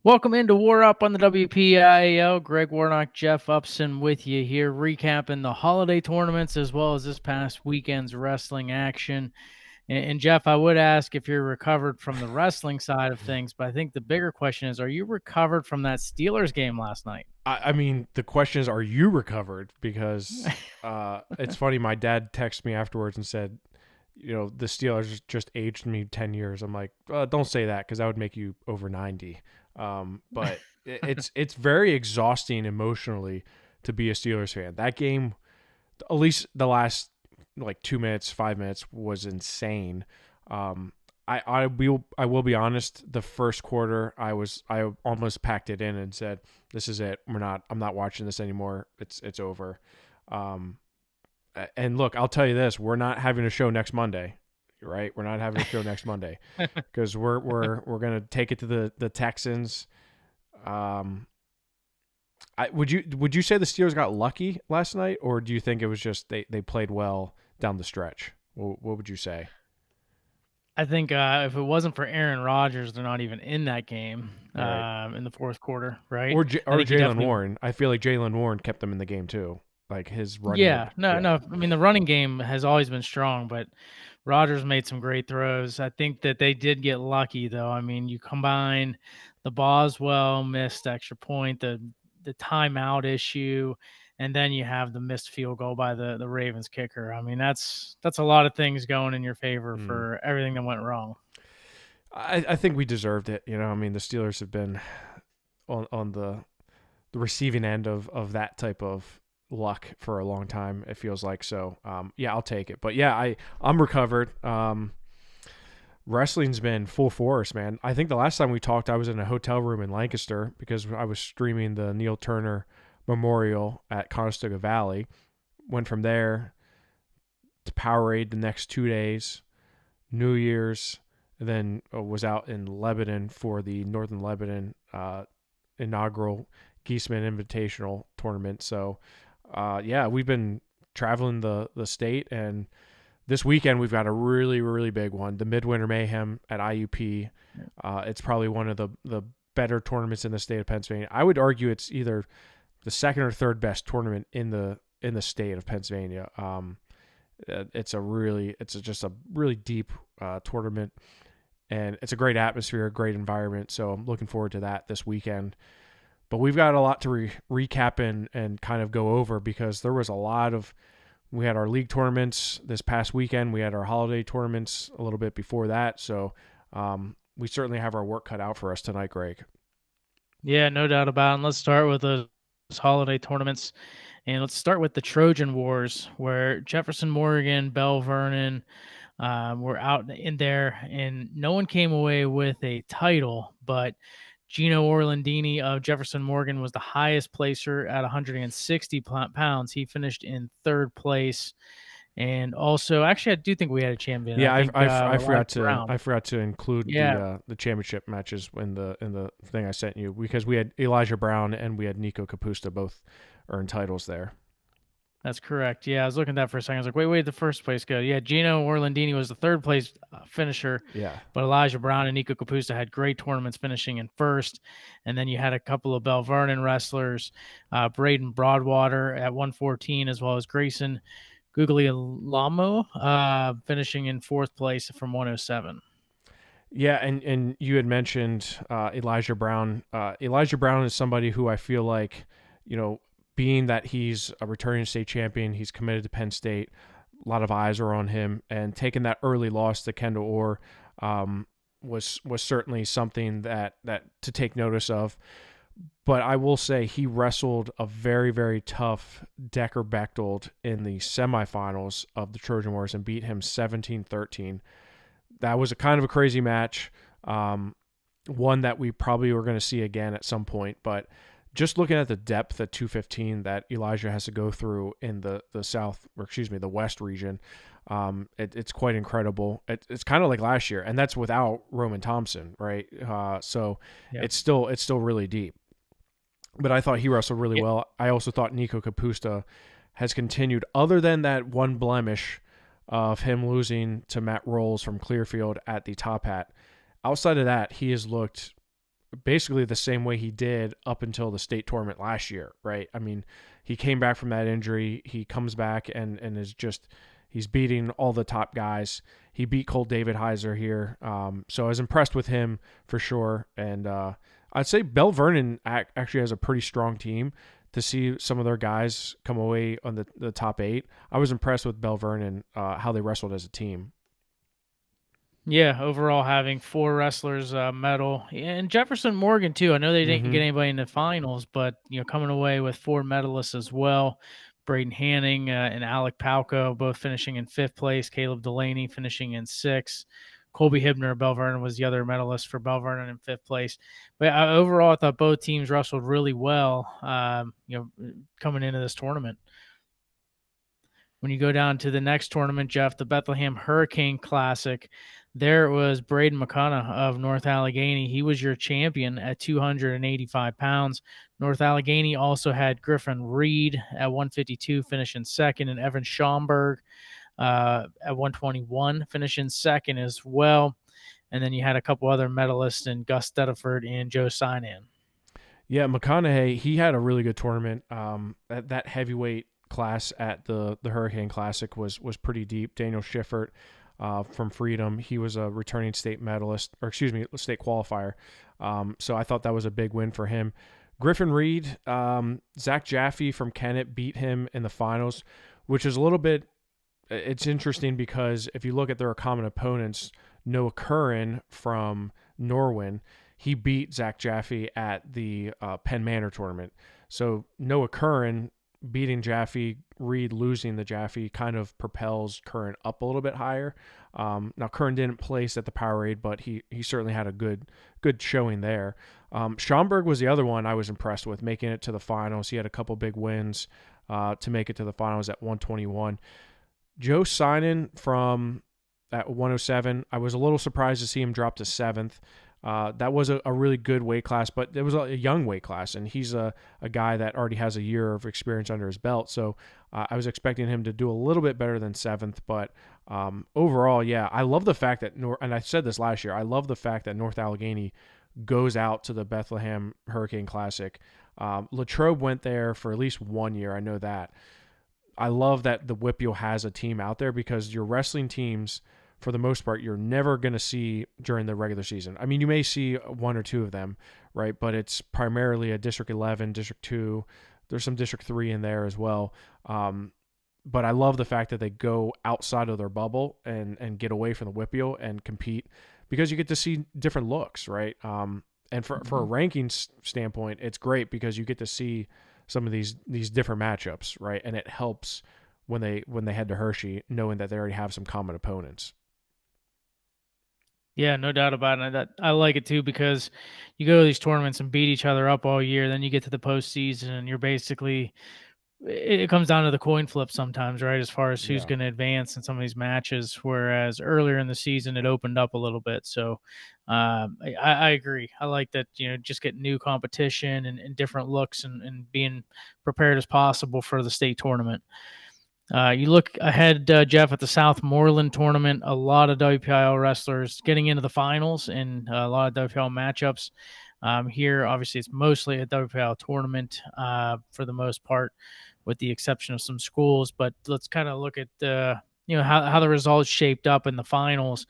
Welcome into WarUp on the WPIAL. Greg Warnock, Jeff Upson with you here, recapping the holiday tournaments as well as this past weekend's wrestling action. And Jeff, I would ask if you're recovered from the wrestling side of things, but I think the bigger question is, are you recovered from that Steelers game last night? I mean, the question is, are you recovered? Because it's funny. My dad texted me afterwards and said, the Steelers just aged me 10 years. I'm like, don't say that because that would make you over 90. But it's very exhausting emotionally to be a Steelers fan. That game, at least the last like 2 minutes, 5 minutes, was insane. Um, I will be honest. The first quarter, I almost packed it in and said, "This is it. I'm not watching this anymore. It's over." Um, and look, I'll tell you this: we're not having a show next Monday, right? We're not having a show next Monday because we're gonna take it to the Texans. Um, would you say the Steelers got lucky last night, or do you think it was just they played well down the stretch? What would you say? I think if it wasn't for Aaron Rodgers, they're not even in that game All right. in the fourth quarter, right? Or I think he Jalen definitely. Warren. I feel like Jalen Warren kept them in the game too. Like his running. Yeah, no, Yeah. no. I mean, the running game has always been strong, but Rodgers made some great throws. I think that they did get lucky, though. I mean, you combine the Boswell missed extra point, the timeout issue, and then you have the missed field goal by the Ravens kicker. I mean, that's a lot of things going in your favor Mm. for everything that went wrong. I think we deserved it. I mean, the Steelers have been on the receiving end of that type of luck for a long time. It feels like so. Yeah, I'll take it. But yeah, I'm recovered. Wrestling's been full force, man. I think the last time we talked, I was in a hotel room in Lancaster because I was streaming the Neil Turner Memorial at Conestoga Valley. Went from there to Powerade the next 2 days, New Year's, and then was out in Lebanon for the Northern Lebanon inaugural Geeseman Invitational tournament. So, yeah, we've been traveling the state, and this weekend we've got a really, really big one, the Midwinter Mayhem at IUP. It's probably one of the better tournaments in the state of Pennsylvania. I would argue it's either the second or third best tournament in the state of Pennsylvania. Just a really deep tournament, and it's a great atmosphere, a great environment. So I'm looking forward to that this weekend. But we've got a lot to recap and kind of go over because there was a lot of. We had our league tournaments this past weekend. We had our holiday tournaments a little bit before that. So we certainly have our work cut out for us tonight, Greg. Yeah, no doubt about it. And let's start with those holiday tournaments. And let's start with the Trojan Wars, where Jefferson Morgan, Bell Vernon were out in there, and no one came away with a title, but Gino Orlandini of Jefferson Morgan was the highest placer at 160 pounds. He finished in third place. And also, actually, I do think we had a champion. I Yeah, think I Elijah forgot to Brown. include Yeah, the championship matches in the thing I sent you because we had Elijah Brown and we had Nico Capusta both earn titles there. that's correct. Yeah, I was looking at that for a second. I was like, wait, the first place go. Yeah, Gino Orlandini was the third place finisher, Yeah, but Elijah Brown and Nico Capusta had great tournaments finishing in first. And then you had a couple of Bell Vernon wrestlers, Braden Broadwater at 114, as well as Grayson Guglielmo finishing in fourth place from 107. yeah, and you had mentioned Elijah Brown. Elijah Brown is somebody who I feel like being that he's a returning state champion, he's committed to Penn State. A lot of eyes are on him, and taking that early loss to Kendall Orr was certainly something that to take notice of. But I will say he wrestled a very, very tough Decker Bechtold in the semifinals of the Trojan Wars and beat him 17-13. That was a kind of a crazy match, one that we probably were going to see again at some point. But just looking at the depth at 215 that Elijah has to go through in the South, or excuse me, the West region, it's quite incredible. It's kind of like last year, and that's without Roman Thompson, right? So Yeah. it's still really deep. But I thought he wrestled really well. I also thought Nico Capusta has continued, other than that one blemish of him losing to Matt Rolls from Clearfield at the Top Hat. Outside of that, he has looked basically the same way he did up until the state tournament last year, right? I mean, he came back from that injury. He comes back and is just he's beating all the top guys. He beat Cole David Heiser here, so I was impressed with him for sure. And I'd say Bell Vernon actually has a pretty strong team. To see some of their guys come away on the top 8, I was impressed with Bell Vernon, how they wrestled as a team. Yeah, overall having 4 wrestlers medal, and Jefferson Morgan too. I know they didn't Mm-hmm. get anybody in the finals, but coming away with 4 medalists as well. Braden Hanning and Alec Palco both finishing in 5th place. Caleb Delaney finishing in 6th. Colby Hibner of Bell Vernon was the other medalist for Bell Vernon in 5th place. But overall, I thought both teams wrestled really well. Coming into this tournament. When you go down to the next tournament, Jeff, the Bethlehem Hurricane Classic, there it was Braden McConaughey of North Allegheny. He was your champion at 285 pounds. North Allegheny also had Griffin Reed at 152, finishing second, and Evan Schomburg at 121, finishing second as well. And then you had a couple other medalists in Gus Stediford and Joe Sinan. Yeah, McConaughey, he had a really good tournament. That heavyweight class at the Hurricane Classic was pretty deep. Daniel Schiffert from Freedom, he was a returning state medalist, or excuse me, state qualifier. So I thought that was a big win for him. Griffin Reed, Zach Jaffe from Kennett beat him in the finals, which is a little bit. It's interesting because if you look at their common opponents, Noah Curran from Norwin, he beat Zach Jaffe at the Penn Manor tournament. So Noah Curran beating Jaffe, Reed losing the Jaffe kind of propels Curran up a little bit higher. Now Curran didn't place at the Powerade, but he certainly had a good showing there. Schomburg was the other one I was impressed with, making it to the finals. He had a couple big wins to make it to the finals at 121. Joe Sinan from at 107, I was a little surprised to see him drop to 7th. That was a really good weight class, but it was a young weight class, and he's a guy that already has a year of experience under his belt. So I was expecting him to do a little bit better than 7th, but overall, yeah, I love the fact that, and I said this last year, I love the fact that North Allegheny goes out to the Bethlehem Hurricane Classic. Latrobe went there for at least 1 year, I know that. I love that the WPIAL has a team out there because your wrestling teams, for the most part, you're never going to see during the regular season. I mean, you may see 1 or 2 of them, right? But it's primarily a District 11, District 2. There's some District 3 in there as well. But I love the fact that they go outside of their bubble and get away from the WPIAL and compete because you get to see different looks, right? And for a rankings standpoint, it's great because you get to see some of these different matchups, right? And it helps when they head to Hershey, knowing that they already have some common opponents. Yeah, no doubt about it. I like it too because you go to these tournaments and beat each other up all year. Then you get to the postseason and you're basically it comes down to the coin flip sometimes, right? As far as who's Yeah. going to advance in some of these matches. Whereas earlier in the season, it opened up a little bit. So I agree. I like that, just get new competition and different looks and being prepared as possible for the state tournament. You look ahead, Jeff, at the Southmoreland tournament. A lot of WPIAL wrestlers getting into the finals and a lot of WPIAL matchups. Here, obviously, it's mostly a WPIAL tournament for the most part, with the exception of some schools. But let's kind of look at how the results shaped up in the finals.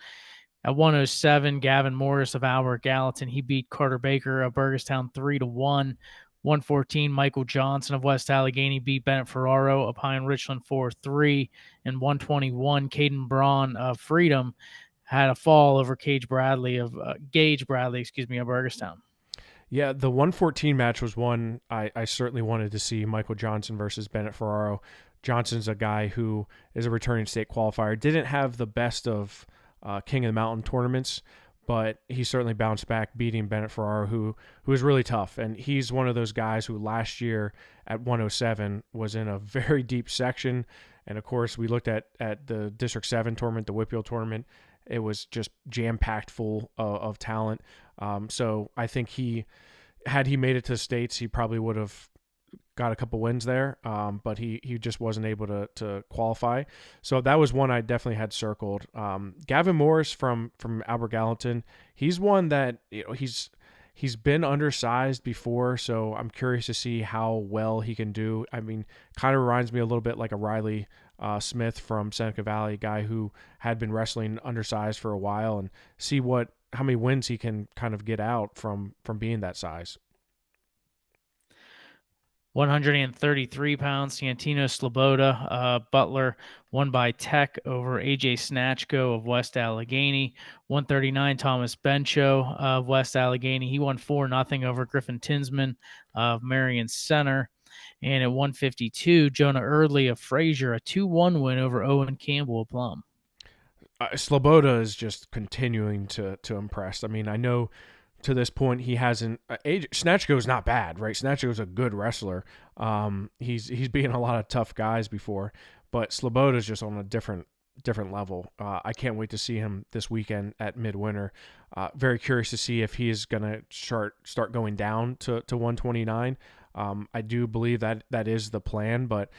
At 107, Gavin Morris of Albert Gallatin, he beat Carter Baker of Burgestown 3-1. 114, Michael Johnson of West Allegheny beat Bennett Ferraro of Pine Richland 4-3. And 121, Caden Braun of Freedom had a fall over Gage Bradley, of Burgestown. Yeah, the 114 match was one I certainly wanted to see. Michael Johnson versus Bennett Ferraro. Johnson's a guy who is a returning state qualifier. Didn't have the best of King of the Mountain tournaments, but he certainly bounced back, beating Bennett Ferraro, who is really tough. And he's one of those guys who last year at 107 was in a very deep section. And of course, we looked at the District 7 tournament, the WPIAL tournament. It was just jam-packed full of talent. So I think had he made it to the States, he probably would have got a couple wins there, but he just wasn't able to qualify. So that was one I definitely had circled. Gavin Morris from Albert Gallatin, he's one that he He's been undersized before, so I'm curious to see how well he can do. I mean, kind of reminds me a little bit like a Riley Smith from Seneca Valley, a guy who had been wrestling undersized for a while, and see how many wins he can kind of get out from being that size. 133 pounds, Santino Sloboda. Butler won by tech over AJ Snatchko of West Allegheny. 139, Thomas Bencho of West Allegheny. He won 4-0 over Griffin Tinsman of Marion Center. And at 152, Jonah Erdley of Fraser, a 2-1 win over Owen Campbell of Plum. Sloboda is just continuing to impress. I mean, I know to this point he hasn't. Snatchko's not bad, right? Snatchko's a good wrestler. He's beaten a lot of tough guys before, but Sloboda's just on a different level. I can't wait to see him this weekend at Midwinter. Very curious to see if he is going to start going down to 129. I do believe that is the plan, but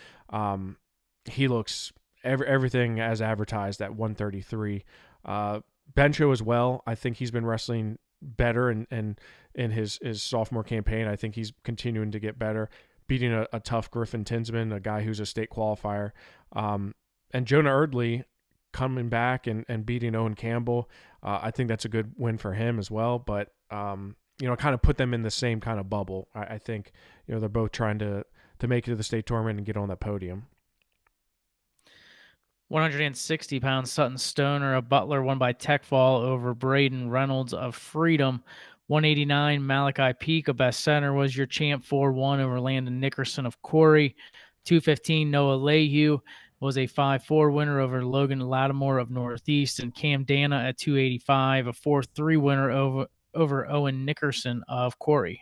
he looks everything as advertised at 133. Bencho as well. I think he's been wrestling better and in his sophomore campaign. I think he's continuing to get better, beating a tough Griffin Tinsman, a guy who's a state qualifier. And Jonah Erdley coming back and beating Owen Campbell. I think that's a good win for him as well. But, kind of put them in the same kind of bubble. I think, they're both trying to make it to the state tournament and get on that podium. 160 pounds, Sutton Stoner of Butler won by tech fall over Braden Reynolds of Freedom. 189, Malachi Peak of Best Center was your champ, 4-1 over Landon Nickerson of Corey. 215, Noah Leahy was a 5-4 winner over Logan Lattimore of Northeast, and Cam Dana at 285, a 4-3 winner over Owen Nickerson of Corey.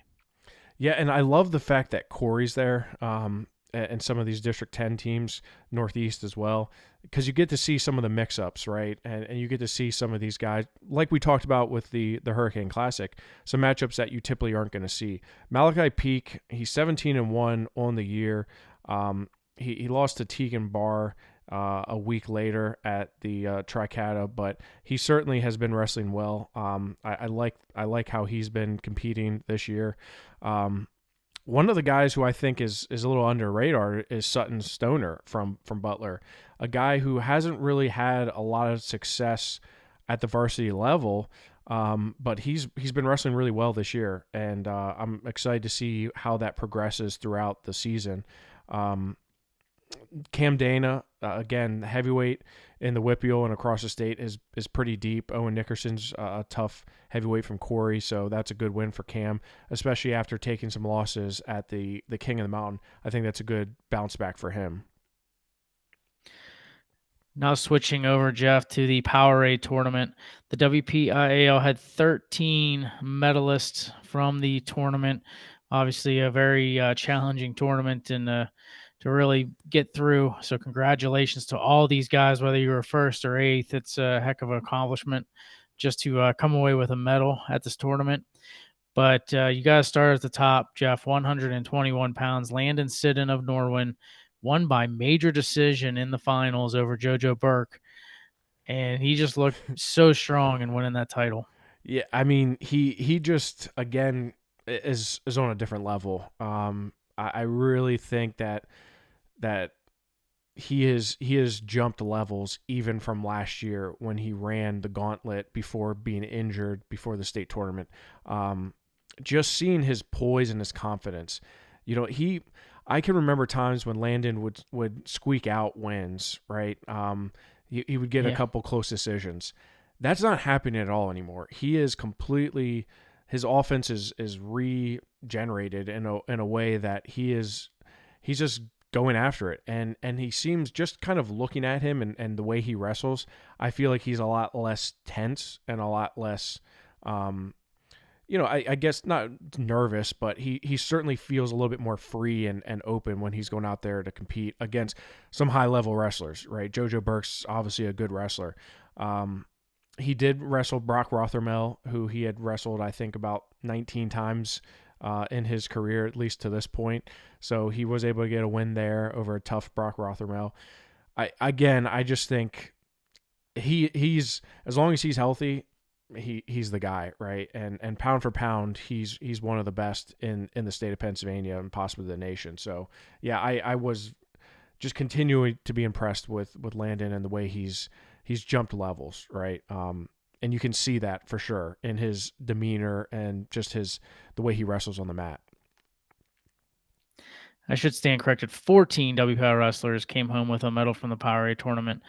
Yeah, and I love the fact that Corey's there, and some of these District 10 teams, Northeast as well, because you get to see some of the mix-ups, right? And you get to see some of these guys, like we talked about with the Hurricane Classic, some matchups that you typically aren't going to see. Malachi Peak, he's 17-1 on the year. He lost to Tegan Barr a week later at the Tricata, but he certainly has been wrestling well. I like how he's been competing this year. One of the guys who I think is a little under radar is Sutton Stoner from Butler, a guy who hasn't really had a lot of success at the varsity level, but he's been wrestling really well this year, and I'm excited to see how that progresses throughout the season. Cam Dana, again, heavyweight in the WPIAL and across the state is pretty deep. Owen Nickerson's a tough heavyweight from Corey, so that's a good win for Cam, especially after taking some losses at the King of the Mountain. I think that's a good bounce back for him. Now switching over, Jeff, to the Powerade tournament. The WPIAL had 13 medalists from the tournament. Obviously, a very challenging tournament and to really get through. So congratulations to all these guys, whether you were first or eighth. It's a heck of an accomplishment just to come away with a medal at this tournament. But you got to start at the top, Jeff. 121 pounds. Landon Sidden of Norwin won by major decision in the finals over JoJo Burke. And he just looked so strong in winning that title. Yeah, I mean, he just, again, is on a different level. I really think that he has jumped levels even from last year when he ran the gauntlet before being injured before the state tournament. Just seeing his poise and his confidence, I can remember times when Landon would squeak out wins, right? He would get a couple close decisions. That's not happening at all anymore. He is completely, his offense is regenerated in a way that he's just going after it. And he seems, just kind of looking at him and the way he wrestles, I feel like he's a lot less tense and a lot less, I guess not nervous, but he certainly feels a little bit more free and open when he's going out there to compete against some high-level wrestlers, right? JoJo Burke's obviously a good wrestler. He did wrestle Brock Rothermel, who he had wrestled, I think, about 19 times in his career, at least to this point. So he was able to get a win there over a tough Brock Rothermel. I just think he's as long as he's healthy, he's the guy, right? And pound for pound, he's one of the best in the state of Pennsylvania and possibly the nation. So yeah, I was just continuing to be impressed with Landon and the way he's jumped levels, right? And you can see that for sure in his demeanor and just the way he wrestles on the mat. I should stand corrected. 14 WPIAL wrestlers came home with a medal from the Powerade tournament.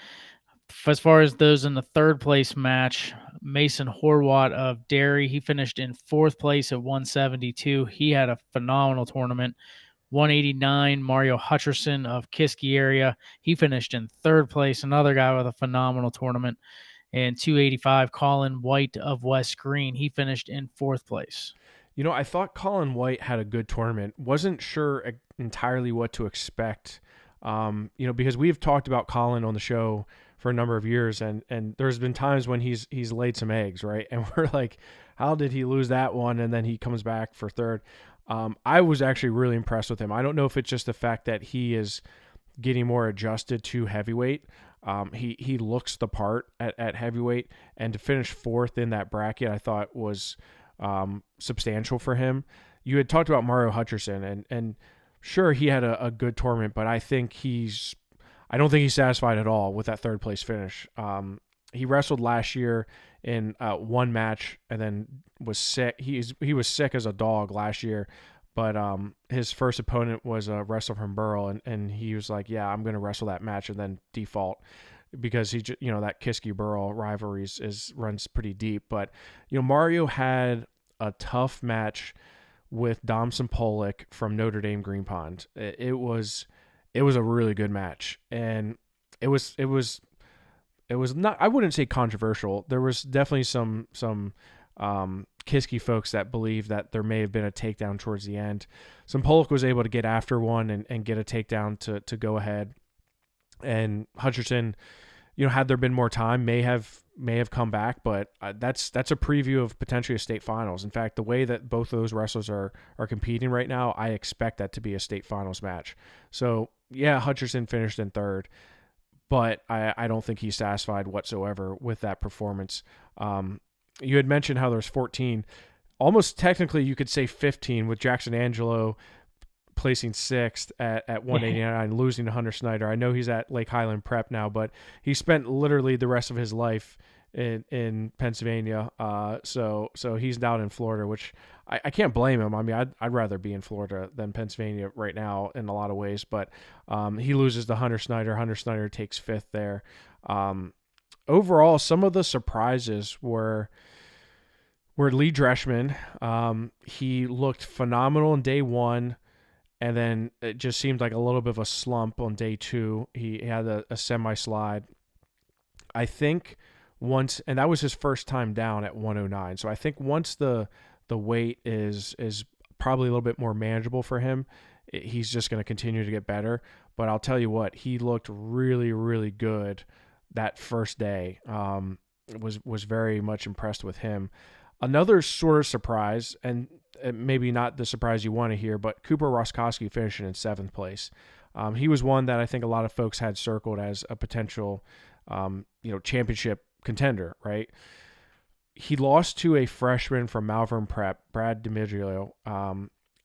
As far as those in the third place match, Mason Horwat of Derry, he finished in fourth place at 172. He had a phenomenal tournament. 189, Mario Hutcherson of Kiski area, he finished in third place. Another guy with a phenomenal tournament. And 285, Colin White of West Green, he finished in fourth place. I thought Colin White had a good tournament. Wasn't sure entirely what to expect. Because we've talked about Colin on the show for a number of years, and there's been times when he's laid some eggs, right? And we're like, how did he lose that one? And then he comes back for third. I was actually really impressed with him. I don't know if it's just the fact that he is getting more adjusted to heavyweight. He looks the part at heavyweight, and to finish fourth in that bracket, I thought was substantial for him. You had talked about Mario Hutcherson, and sure, he had a good tournament, but I don't think he's satisfied at all with that third place finish. He wrestled last year in one match and then was sick. He was sick as a dog last year, but his first opponent was a wrestler from Burrell, and he was like, yeah, I'm going to wrestle that match and then default because that Kiski Burrell rivalry runs pretty deep. But Mario had a tough match with Domson Pollock from Notre Dame Green Pond. It was a really good match, and it was not, I wouldn't say controversial. There was definitely some Kiski folks that believe that there may have been a takedown towards the end. Some Pollock was able to get after one and get a takedown to go ahead. And Hutcherson, had there been more time, may have come back, but that's a preview of potentially a state finals. In fact, the way that both of those wrestlers are competing right now, I expect that to be a state finals match. So yeah, Hutcherson finished in third, but I don't think he's satisfied whatsoever with that performance. You had mentioned how there's 14. Almost technically, you could say 15 with Jackson Angelo placing sixth at 189, losing to Hunter Snyder. I know he's at Lake Highland Prep now, but he spent literally the rest of his life in Pennsylvania. So he's down in Florida, which I can't blame him. I mean, I'd rather be in Florida than Pennsylvania right now in a lot of ways, but he loses to Hunter Snyder. Hunter Snyder takes fifth there. Overall, some of the surprises were Lee Dreschman. He looked phenomenal in day one, and then it just seemed like a little bit of a slump on day two. He had a semi-slide. I think once, and that was his first time down at 109. So I think once the weight is probably a little bit more manageable for him, he's just going to continue to get better. But I'll tell you what, he looked really, really good that first day. Was very much impressed with him. Another sort of surprise, and maybe not the surprise you want to hear, but Cooper Roskowski finishing in seventh place. He was one that I think a lot of folks had circled as a potential, championship contender, right? He lost to a freshman from Malvern Prep, Brad DiMiglio,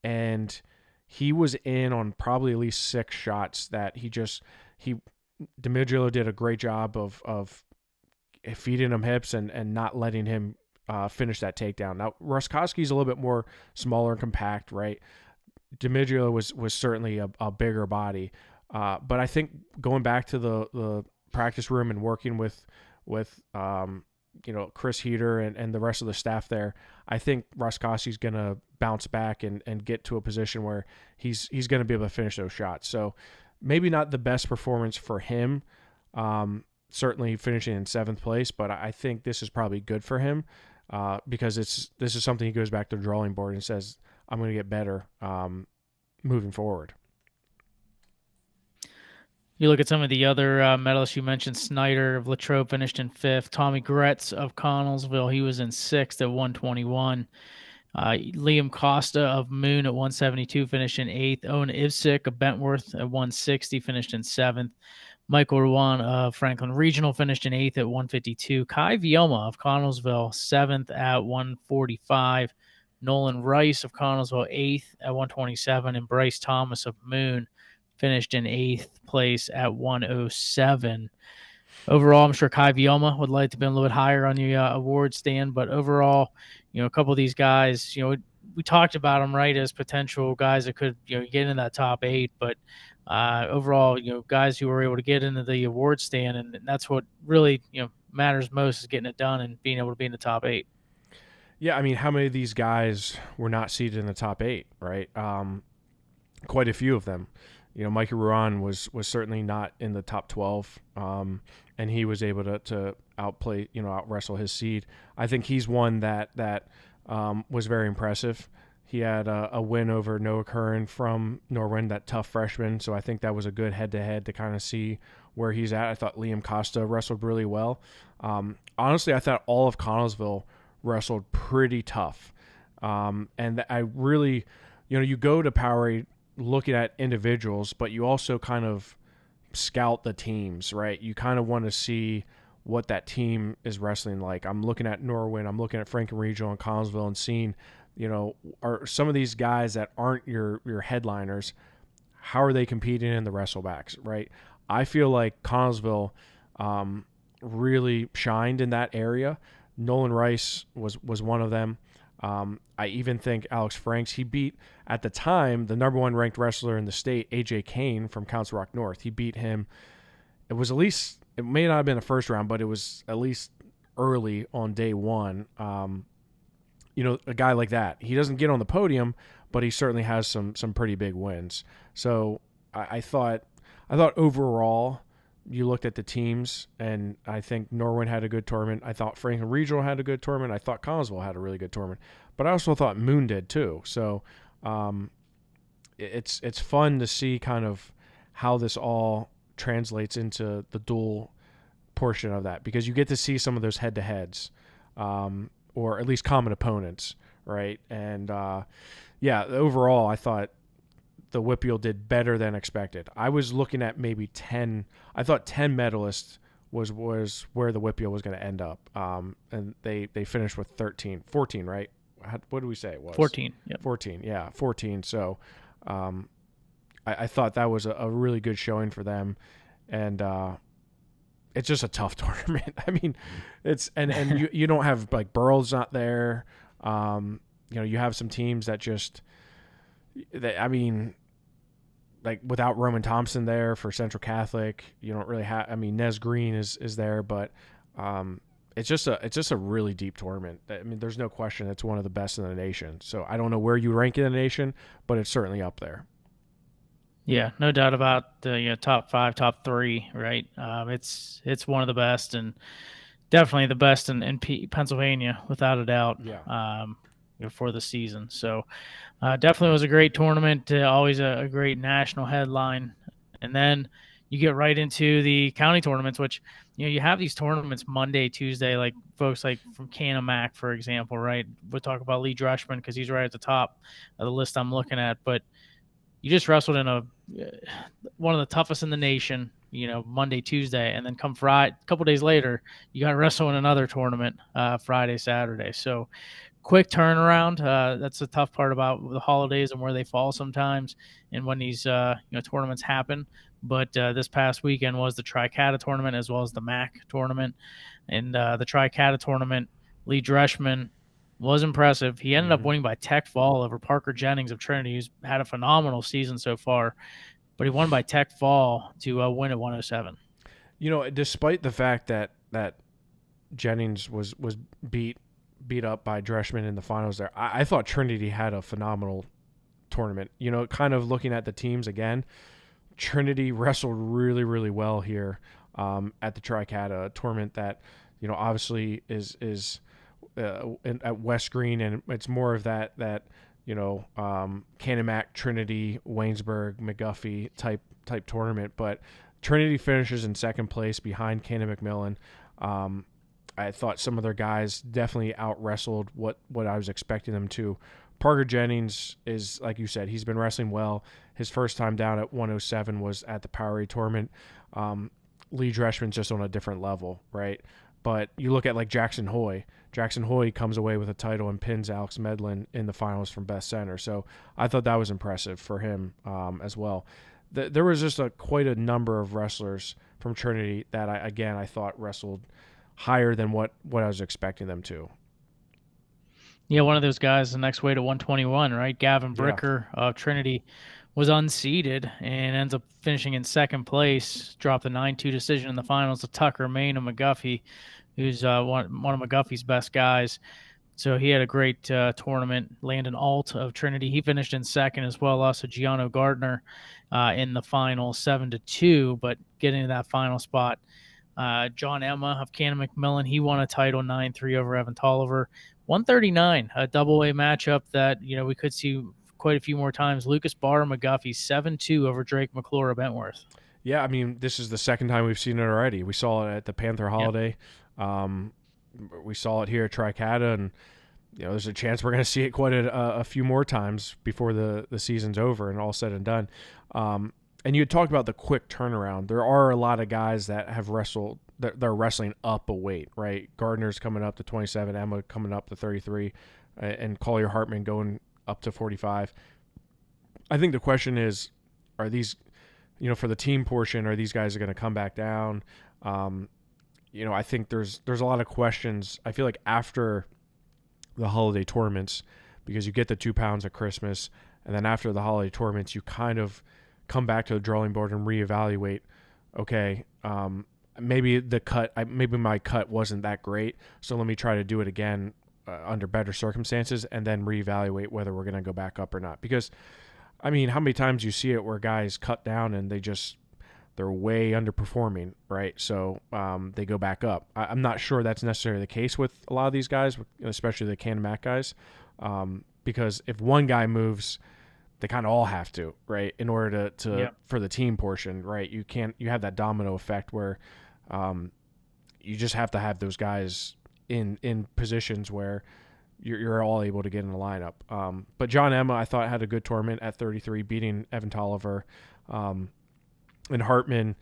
and he was in on probably at least 6 shots that DiMiglio did a great job of feeding him hips and not letting him finish that takedown. Now, Roskowski's a little bit more smaller and compact, right? DiMiglio was certainly a bigger body. But I think going back to the practice room and working with Chris Heater and the rest of the staff there, I think Roskowski's going to bounce back and get to a position where he's going to be able to finish those shots. So maybe not the best performance for him, certainly finishing in 7th place, but I think this is probably good for him because this is something he goes back to the drawing board and says, I'm going to get better moving forward. You look at some of the other medalists you mentioned. Snyder of Latrobe finished in 5th. Tommy Gretz of Connellsville, he was in 6th at 121. Liam Costa of Moon at 172 finished in 8th. Owen Ivsick of Bentworth at 160 finished in 7th. Michael Ruan of Franklin Regional finished in eighth at 152. Kai Vioma of Connellsville, seventh at 145. Nolan Rice of Connellsville, eighth at 127. And Bryce Thomas of Moon finished in eighth place at 107. Overall, I'm sure Kai Vioma would like to be a little bit higher on the award stand, but overall, a couple of these guys, we talked about them right as potential guys that could, get in that top eight, but overall, guys who were able to get into the award stand, and that's what really, matters most is getting it done and being able to be in the top eight. Yeah, I mean, how many of these guys were not seated in the top eight, right? Quite a few of them. Mikey Ruan was certainly not in the top 12, and he was able to outplay, out wrestle his seed. I think he's one that was very impressive. He had a win over Noah Curran from Norwin, that tough freshman. So I think that was a good head-to-head to kind of see where he's at. I thought Liam Costa wrestled really well. Honestly, I thought all of Connellsville wrestled pretty tough. And I really, you go to Powerade looking at individuals, but you also kind of scout the teams, right? You kind of want to see what that team is wrestling like. I'm looking at Norwin, I'm looking at Franklin Regional and Connellsville and seeing, are some of these guys that aren't your headliners, how are they competing in the wrestlebacks, right? I feel like Connellsville really shined in that area. Nolan Rice was one of them. I even think Alex Franks, he beat, at the time, the number one ranked wrestler in the state, AJ Kane from Council Rock North. He beat him. It was at least, it may not have been the first round, but it was at least early on day one. A guy like that, he doesn't get on the podium, but he certainly has some pretty big wins. So I thought overall, you looked at the teams, and I think Norwin had a good tournament. I thought Franklin Regional had a good tournament. I thought Connellsville had a really good tournament, but I also thought Moon did too. So it's fun to see kind of how this all translates into the dual portion of that, because you get to see some of those head-to-heads, or at least common opponents, right? And overall, I thought the WPIAL did better than expected. I was looking at maybe 10. I thought 10 medalists was where the WPIAL was going to end up, and they finished with 14, right? What did we say it was? 14. Yep. 14, yeah, 14. So I thought that was a really good showing for them, and it's just a tough tournament. I mean, it's and you don't have, like, Burrell's not there. You have some teams that just, I mean, like, without Roman Thompson there for Central Catholic, you don't really have. I mean, Nez Green is there, but it's just a really deep tournament. I mean, there's no question it's one of the best in the nation. So I don't know where you rank it in the nation, but it's certainly up there. Yeah, no doubt about the top 5, top 3, right? It's one of the best, and definitely the best in Pennsylvania, without a doubt. Yeah. For the season. So definitely was a great tournament. Always a great national headline, and then you get right into the county tournaments, which you have these tournaments Monday, Tuesday, like folks like from Canamac, for example, right? We'll talk about Lee Drushman because he's right at the top of the list I'm looking at, but you just wrestled in one of the toughest in the nation, Monday, Tuesday, and then come Friday, a couple days later, you got to wrestle in another tournament Friday, Saturday. So quick turnaround. That's the tough part about the holidays and where they fall sometimes, and when these tournaments happen. But this past weekend was the Tri-Cata tournament as well as the MAC tournament, and the Tri-Cata tournament, Lee Drushman was impressive. He ended up winning by tech fall over Parker Jennings of Trinity, who's had a phenomenal season so far, but he won by tech fall to win at 107. Despite the fact that Jennings was beat up by Drushman in the finals there, I thought Trinity had a phenomenal tournament. Kind of looking at the teams again, Trinity wrestled really, really well here at the Tri-Cata tournament that, obviously is at West Green, and it's more of that Canamac, Trinity, Waynesburg, McGuffey type tournament. But Trinity finishes in second place behind Cannon McMillan. I thought some of their guys definitely out wrestled what I was expecting them to Parker Jennings is, like you said, he's been wrestling well. His first time down at 107 was at the Powerade tournament. Lee Dreschman's just on a different level, right? But you look at like Jackson Hoy. Jackson Hoy comes away with a title and pins Alex Medlin in the finals from Best Center. So I thought that was impressive for him as well. There was just quite a number of wrestlers from Trinity that I thought wrestled higher than what I was expecting them to. Yeah, one of those guys, the next way to 121, right? Gavin Yeah. Bricker of Trinity was unseeded and ends up finishing in second place. Dropped a 9-2 decision in the finals to Tucker Main of McGuffey, who's one of McGuffey's best guys. So he had a great tournament. Landon Alt of Trinity, he finished in second as well. Also, Gianno Gardner in the final, 7-2. But getting to that final spot, John Emma of Cannon McMillan, he won a title 9-3 over Evan Tolliver. 139, a double A matchup that we could see quite a few more times. Lucas Barr McGuffey 7-2 over Drake McClure of Bentworth. Yeah, I mean, this is the second time we've seen it already. We saw it at the Panther Holiday. Yep. We saw it here at Tricata, and there's a chance we're going to see it quite a few more times before the season's over and all said and done. And you had talked about the quick turnaround. There are a lot of guys that have wrestled. They're wrestling up a weight, right? Gardner's coming up to 27, Emma coming up to 33, and Collier Hartman going up to 45. I think the question is, are these, for the team portion, are these guys going to come back down? I think there's a lot of questions. I feel like after the holiday tournaments, because you get the 2 pounds at Christmas, and then after the holiday tournaments, you kind of come back to the drawing board and reevaluate. Okay, maybe my cut wasn't that great, so let me try to do it again under better circumstances, and then reevaluate whether we're going to go back up or not. Because, I mean, how many times you see it where guys cut down and they're way underperforming, right? So they go back up. I'm not sure that's necessarily the case with a lot of these guys, especially the Can Mac guys, because if one guy moves, they kind of all have to, right? In order to for the team portion, right? You have that domino effect where you just have to have those guys in positions where you're all able to get in the lineup. But John Emma, I thought, had a good tournament at 33, beating Evan Tolliver. And Hartman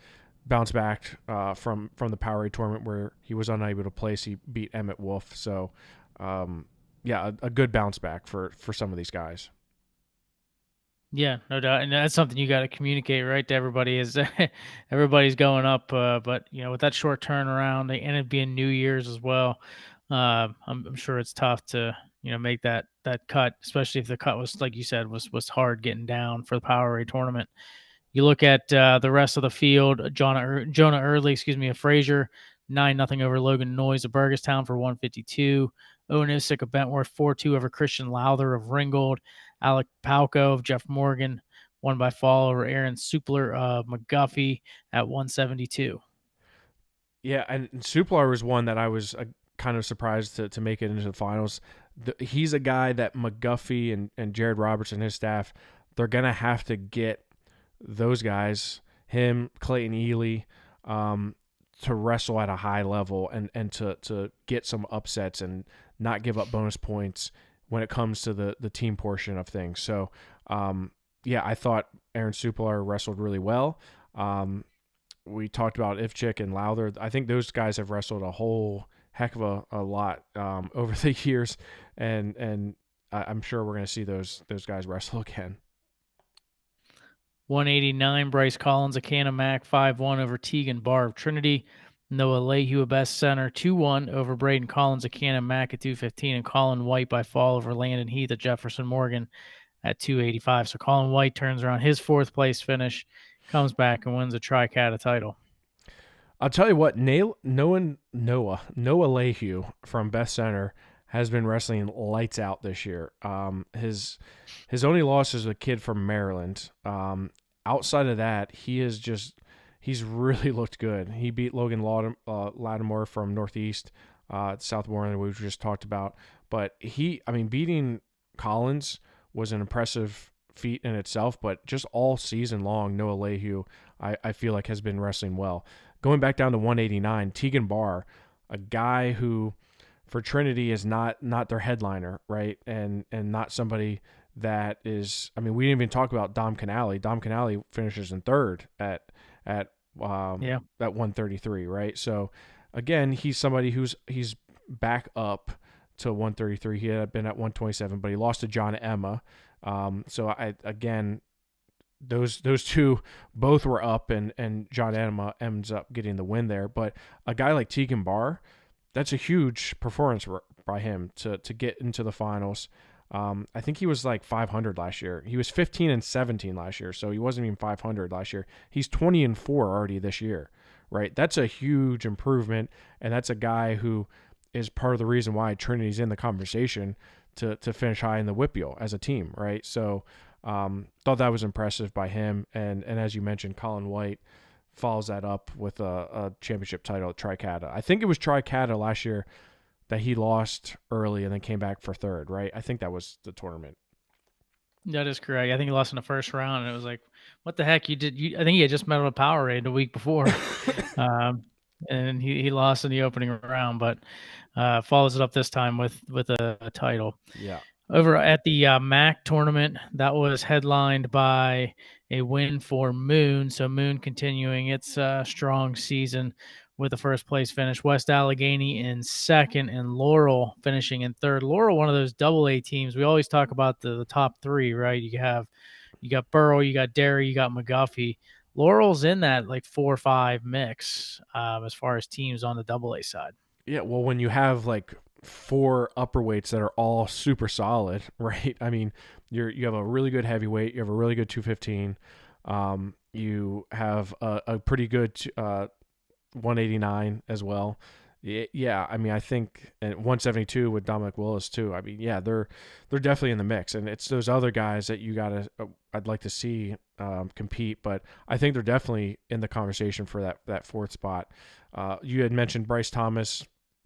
bounced back from the Powerade tournament where he was unable to place. He beat Emmett Wolf. So, a good bounce back for some of these guys. Yeah, no doubt, and that's something you got to communicate, right, to everybody. Is everybody's going up, but with that short turnaround, they ended up being New Year's as well. I'm sure it's tough to make that cut, especially if the cut was, like you said, was hard getting down for the Powerade tournament. You look at the rest of the field. Jonah Early, of Fraser, 9-0 over Logan Noyes of Burgestown for 152. Owen Isick of Bentworth, 4-2 over Christian Lowther of Ringgold. Alec Palco of Jeff Morgan won by fall over Aaron Supler of McGuffey at 172. Yeah, and Suplar was one that I was kind of surprised to make it into the finals. He's a guy that McGuffey and Jared Roberts and his staff, they're going to have to get those guys, him, Clayton Ely, to wrestle at a high level and to get some upsets and not give up bonus points when it comes to the team portion of things. So, I thought Aaron Suplar wrestled really well. We talked about Ivchik and Lowther. I think those guys have wrestled a whole heck of a lot over the years, and I'm sure we're going to see those guys wrestle again. 189, Bryce Collins of Cannon Mac, 5-1 over Tegan Barr of Trinity. Noah Lehue of Best Center, 2-1 over Braden Collins of Cannon Mac at 215, and Colin White by fall over Landon Heath at Jefferson Morgan at 285. So Colin White turns around his fourth place finish, comes back and wins a Tricata title. I'll tell you what, Noah Lehue from Best Center has been wrestling lights out this year. His only loss is a kid from Maryland. Outside of that, he's really looked good. He beat Logan Lattimore from Northeast, South Warren, we just talked about. But beating Collins was an impressive feat in itself. But just all season long, Noah Lehue, I feel like, has been wrestling well. Going back down to 189, Tegan Barr, a guy who for Trinity is not their headliner, right? And not somebody that is. I mean, we didn't even talk about Dom Canale. Dom Canale finishes in third at Yeah. at 133, right? So again, he's somebody he's back up to 133. He had been at 127, but he lost to John Emma. So I again, those two both were up, and John Emma ends up getting the win there. But a guy like Tegan Barr, that's a huge performance by him to get into the finals. I think he was like 500 last year. He was 15-17 last year, so he wasn't even 500 last year. He's 20-4 already this year, right? That's a huge improvement, and that's a guy who is part of the reason why Trinity's in the conversation to finish high in the WPIAL as a team, right? So thought that was impressive by him, and as you mentioned, Colin White follows that up with a championship title at Tricata. I think it was Tricata last year that he lost early and then came back for third, right? I think that was the tournament. That is correct. I think he lost in the first round, and it was like, "What the heck? You did? I think he had just met him a Powerade the week before, um, and he lost in the opening round, but follows it up this time with a title. Yeah. Over at the MAC tournament, that was headlined by a win for Moon. So Moon continuing its strong season with the first place finish. West Allegheny in second, and Laurel finishing in third. Laurel, one of those double A teams. We always talk about the top three, right? You got Burrow, you got Derry, you got McGuffey. Laurel's in that like 4 or 5 mix as far as teams on the double A side. Yeah, well, when you have like four upper weights that are all super solid, right? I mean, you have a really good heavyweight, you have a really good 215, you have a pretty good 189 as well. Yeah, I mean, I think and 172 with Dominic Willis too. I mean, yeah, they're definitely in the mix, and it's those other guys that you gotta. I'd like to see compete, but I think they're definitely in the conversation for that fourth spot. You had mentioned Bryce Thomas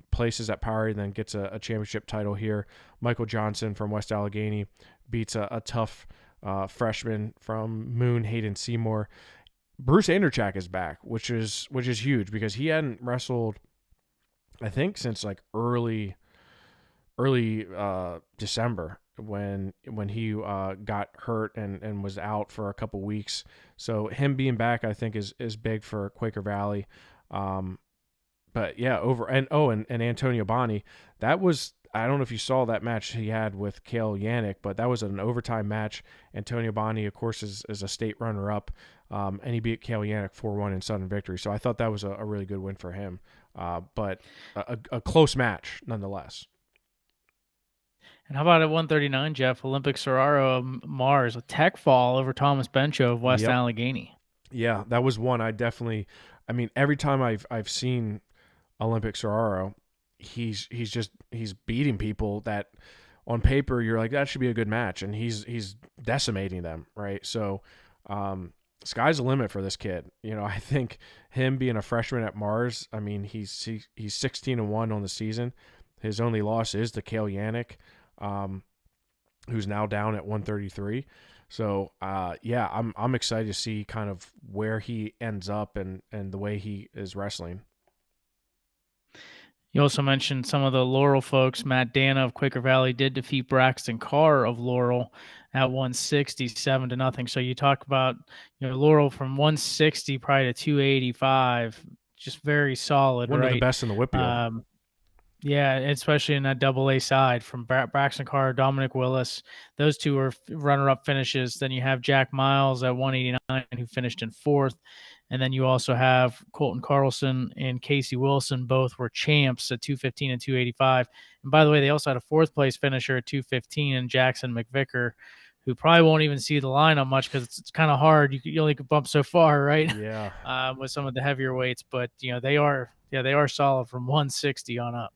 places at Power, then gets a championship title here. Michael Johnson from West Allegheny beats a tough freshman from Moon, Hayden Seymour. Bruce Anderchak is back, which is huge because he hadn't wrestled, I think, since like early December when he got hurt and was out for a couple weeks. So him being back, I think, is big for Quaker Valley. But yeah, and Antonio Boni, that was, I don't know if you saw that match he had with Cale Yannick, but that was an overtime match. Antonio Boni, of course, is a state runner-up, and he beat Cale Yannick 4-1 in sudden victory. So I thought that was a really good win for him, but a close match nonetheless. And how about at 139, Jeff? Olympic Soraro of Mars, a tech fall over Thomas Bencho of West Yep. Allegheny. Yeah, that was one I mean, every time I've seen Olympic Soraro, he's beating people that on paper you're like that should be a good match, and he's decimating them, right? So sky's the limit for this kid. You know, I think him being a freshman at Mars, I mean, he's 16-1 on the season. His only loss is to Cale Yannick, who's now down at 133. So yeah, I'm excited to see kind of where he ends up and the way he is wrestling. You also mentioned some of the Laurel folks. Matt Dana of Quaker Valley did defeat Braxton Carr of Laurel at 167-0. So you talk about, Laurel from 160 probably to 285, just very solid, One of the right? best in the WPIAL. Yeah, especially in that double A side from Braxton Carr, Dominic Willis. Those two are runner-up finishes. Then you have Jack Miles at 189, who finished in fourth. And then you also have Colton Carlson and Casey Wilson. Both were champs at 215 and 285. And by the way, they also had a fourth place finisher at 215 and Jackson McVicker, who probably won't even see the lineup much because it's kind of hard. You only can bump so far, right? Yeah. With some of the heavier weights, but they are solid from 160 on up.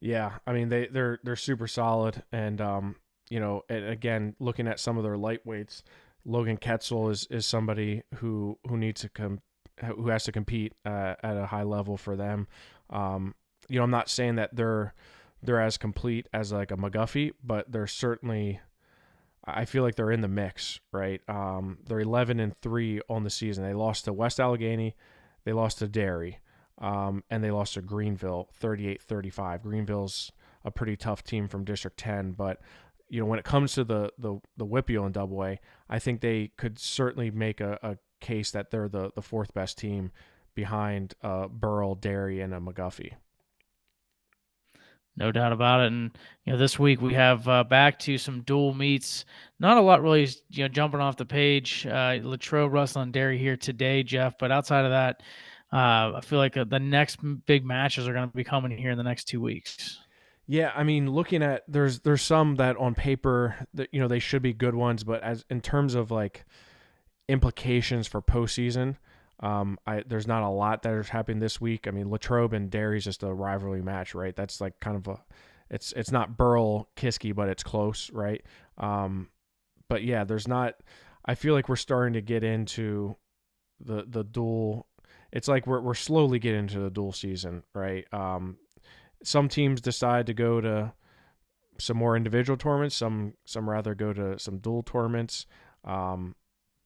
Yeah, I mean they're super solid, and and again, looking at some of their lightweights, Logan Ketzel is somebody who needs to who has to compete at a high level for them. I'm not saying that they're as complete as like a McGuffey, but they're certainly, I feel like they're in the mix, right? They're 11-3 on the season. They lost to West Allegheny, they lost to Derry. And they lost to Greenville 38-35. Greenville's a pretty tough team from District 10. But when it comes to the WPIAL in Double A, I think they could certainly make a case that they're the fourth best team behind Burrell, Derry, and a McGuffey. No doubt about it. And this week we have back to some dual meets. Not a lot really, jumping off the page. Latrobe, Russell, and Derry here today, Jeff. But outside of that, I feel like the next big matches are going to be coming here in the next 2 weeks. Yeah, I mean, looking at there's some that on paper that they should be good ones, but as in terms of like implications for postseason, there's not a lot that is happening this week. I mean, Latrobe and Derry's just a rivalry match, right? That's like kind of it's not Burl Kiski, but it's close, right? But yeah, there's not. I feel like we're starting to get into the dual. It's like we're slowly getting into the dual season, right? Some teams decide to go to some more individual tournaments. Some rather go to some dual tournaments.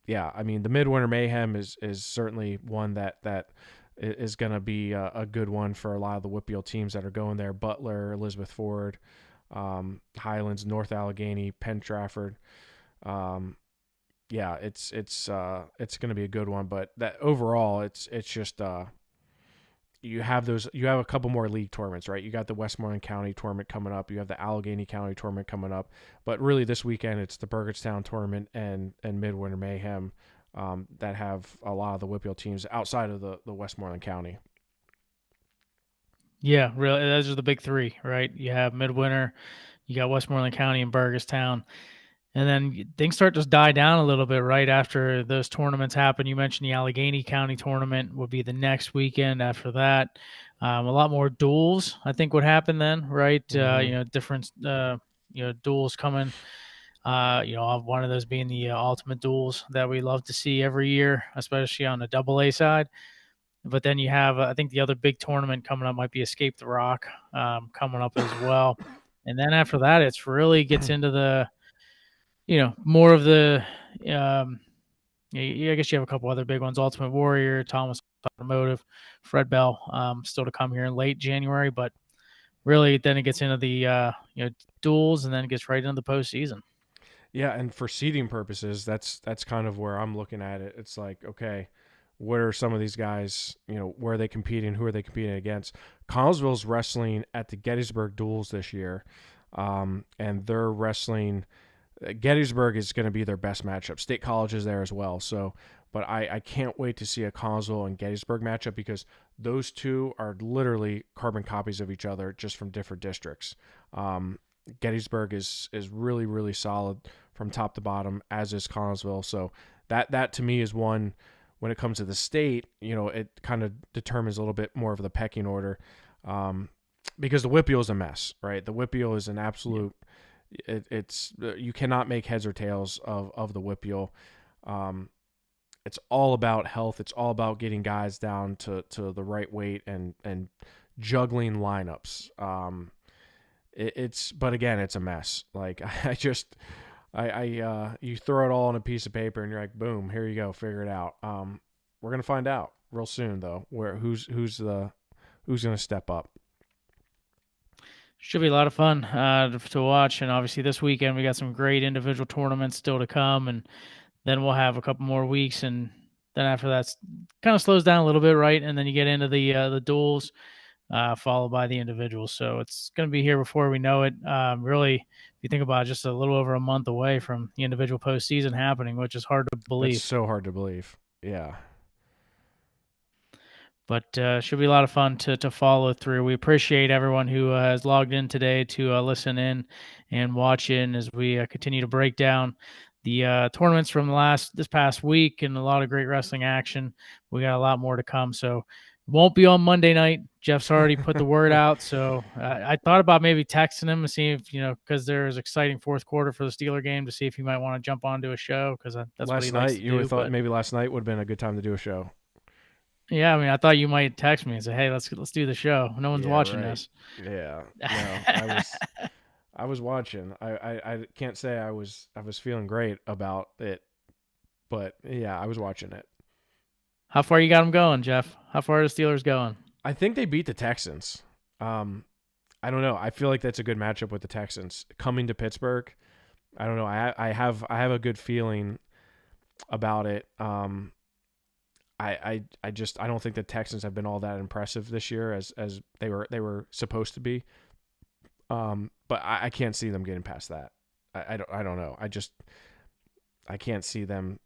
Yeah, I mean the Midwinter Mayhem is certainly one that is going to be a good one for a lot of the WPIAL teams that are going there. Butler, Elizabeth Ford, Highlands, North Allegheny, Penn Trafford. Yeah, it's going to be a good one. But that overall, it's just you have a couple more league tournaments, right? You got the Westmoreland County tournament coming up. You have the Allegheny County tournament coming up. But really this weekend it's the Burgettstown tournament and Midwinter Mayhem that have a lot of the WPIAL teams outside of the Westmoreland County. Yeah, really, those are the big three, right? You have Midwinter, you got Westmoreland County and Burgettstown. And then things start to die down a little bit right after those tournaments happen. You mentioned the Allegheny County tournament would be the next weekend after that. A lot more duels, I think, would happen then, right? Mm-hmm. Different, duels coming. One of those being the ultimate duels that we love to see every year, especially on the Double A side. But then you have, I think, the other big tournament coming up might be Escape the Rock coming up as well. And then after that, it's really gets into the more of the, I guess you have a couple other big ones: Ultimate Warrior, Thomas Automotive, Fred Bell, still to come here in late January. But really, then it gets into the duels, and then it gets right into the postseason. Yeah, and for seeding purposes, that's kind of where I'm looking at it. It's like, okay, what are some of these guys, where are they competing? Who are they competing against? Connellsville's wrestling at the Gettysburg Duels this year, and they're wrestling. Gettysburg is going to be their best matchup. State College is there as well. So, but I can't wait to see a Connellsville and Gettysburg matchup because those two are literally carbon copies of each other, just from different districts. Gettysburg is really really solid from top to bottom, as is Connellsville. So that to me is one. When it comes to the state, it kind of determines a little bit more of the pecking order, because the WPIAL is a mess, right? The WPIAL is an absolute. It's you cannot make heads or tails of the WPIAL. It's all about health. It's all about getting guys down to the right weight and juggling lineups. But again, it's a mess. Like you throw it all on a piece of paper and you're like, boom, here you go, figure it out. We're gonna find out real soon though, who's gonna step up. Should be a lot of fun to watch, and obviously this weekend we got some great individual tournaments still to come, and then we'll have a couple more weeks, and then after that, kind of slows down a little bit, right? And then you get into the duels, followed by the individuals. So it's going to be here before we know it. Really, if you think about it, just a little over a month away from the individual postseason happening, which is hard to That's believe. so hard to believe. Yeah. But should be a lot of fun to follow through. We appreciate everyone who has logged in today to listen in and watch in as we continue to break down the tournaments from this past week, and a lot of great wrestling action. We got a lot more to come, so it won't be on Monday night. Jeff's already put the word out, so I thought about maybe texting him and seeing if because there's exciting fourth quarter for the Steeler game, to see if he might want to jump onto a show, because that's what he Last likes night, to you would do. have thought But maybe last night would have been a good time to do a show. yeah, I mean, I thought you might text me and say, "Hey, let's do the show. No one's Yeah, watching right. this." Yeah. No, I was watching. I can't say I was feeling great about it, but yeah, I was watching it. How far you got them going, Jeff? How far are the Steelers going? I think they beat the Texans. Um, I don't know. I feel like that's a good matchup with the Texans coming to Pittsburgh. I don't know. I have a good feeling about it. I don't think the Texans have been all that impressive this year as they were supposed to be. But I can't see them getting past that. I don't know. I can't see them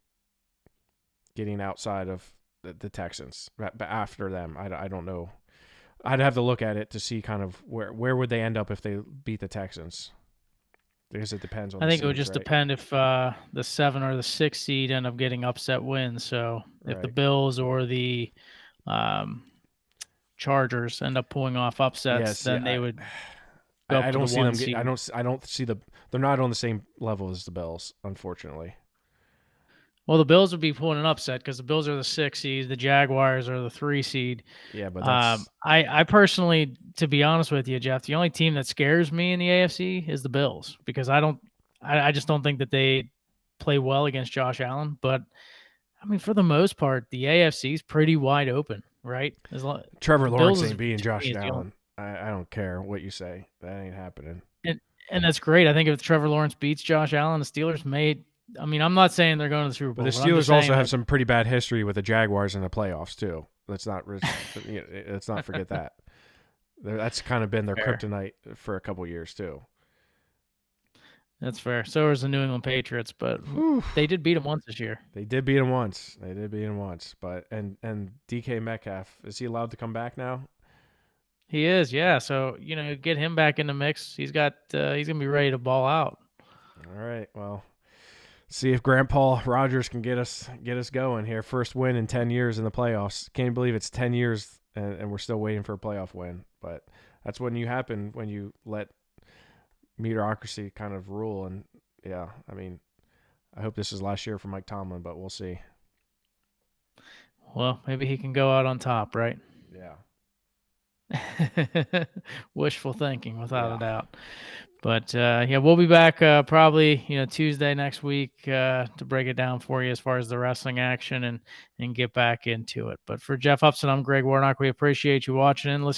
getting outside of the Texans. But after them, I don't know. I'd have to look at it to see kind of where would they end up if they beat the Texans. Because it depends on I the think it would seeds, just right? depend if the 7 or the 6 seed end up getting upset wins. So if the Right. Bills or the um, Chargers end up pulling off Yeah. upsets, See, then they would go I up to don't the see 1 them get. seed. I don't see the. They're not on the same level as the Bills, unfortunately. Well, the Bills would be pulling an upset because the Bills are the 6 seed, the Jaguars are the 3 seed. Yeah, but that's I personally, to be honest with you, Jeff, the only team that scares me in the AFC is the Bills because I just don't think that they play well against Josh Allen. But I mean, for the most part, the AFC is pretty wide open, right? Trevor The Lawrence Bills is ain't beating to me Josh is the only, Allen. I don't care what you say. That ain't happening. and, and that's great. I think if Trevor Lawrence beats Josh Allen, the Steelers may. I mean, I'm not saying they're going to the Super But the Bowl, but I'm just Steelers also saying have that some pretty bad history with the Jaguars in the playoffs too. Let's not forget that. That's kind of been their fair. kryptonite for a couple years too. That's fair. So is the New England Patriots, but Whew. they did beat them once this year. They did beat him once. But and DK Metcalf, is he allowed to come back now? He is, yeah. So get him back in the mix. He's gonna be ready to ball out. All right. Well, see if Grandpa Rogers can get us going here. First win in 10 years in the playoffs. Can't believe it's 10 years and we're still waiting for a playoff win. But that's when you happen when you let mediocrity kind of rule. And yeah, I mean, I hope this is last year for Mike Tomlin, but we'll see. Well, maybe he can go out on top, right? Yeah. Wishful thinking, without a Yeah. doubt. But yeah, we'll be back probably Tuesday next week to break it down for you as far as the wrestling action and get back into it. But for Jeff Upson, I'm Greg Warnock. We appreciate you watching and listening.